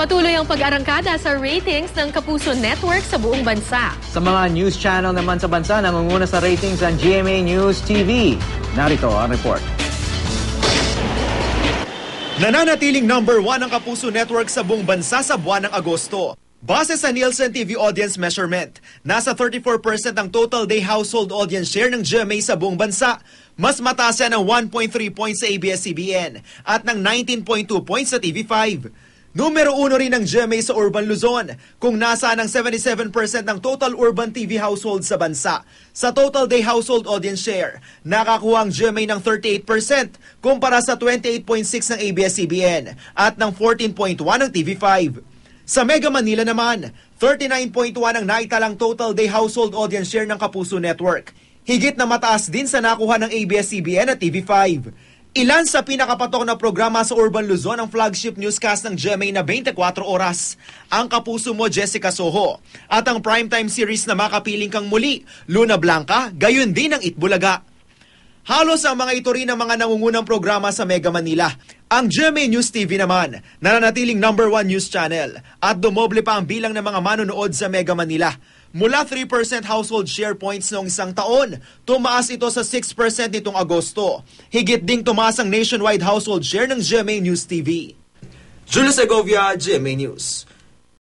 Patuloy ang pag-arangkada sa ratings ng Kapuso Network sa buong bansa. Sa mga news channel naman sa bansa, nangunguna sa ratings ang GMA News TV. Narito ang report. Nananatiling number 1 ang Kapuso Network sa buong bansa sa buwan ng Agosto. Base sa Nielsen TV Audience Measurement, nasa 34% ang total day household audience share ng GMA sa buong bansa. Mas mataas yan ng 1.3 points sa ABS-CBN at ng 19.2 points sa TV5. Numero 1 rin ang GMA sa Urban Luzon, kung nasa ng 77% ng total urban TV household sa bansa. Sa total day household audience share, nakakuha ang GMA ng 38% kumpara sa 28.6 ng ABS-CBN at ng 14.1 ng TV5. Sa Mega Manila naman, 39.1 ang naitalang total day household audience share ng Kapuso Network. Higit na mataas din sa nakuha ng ABS-CBN at TV5. Ilan sa pinakapatok na programa sa Urban Luzon ang flagship newscast ng GMA na 24 oras. Ang Kapuso Mo, Jessica Soho. At ang primetime series na Makapiling Kang Muli, Luna Blanca, gayon din ang Itbulaga. Halos ang mga ito rin ang mga nangungunang programa sa Mega Manila. Ang GMA News TV naman, nananatiling number 1 news channel at dumoble pa ang bilang ng mga manonood sa Mega Manila. Mula 3% household share points noong isang taon, tumaas ito sa 6% nitong Agosto. Higit ding tumaas ang nationwide household share ng GMA News TV. Julius Segovia, GMA News.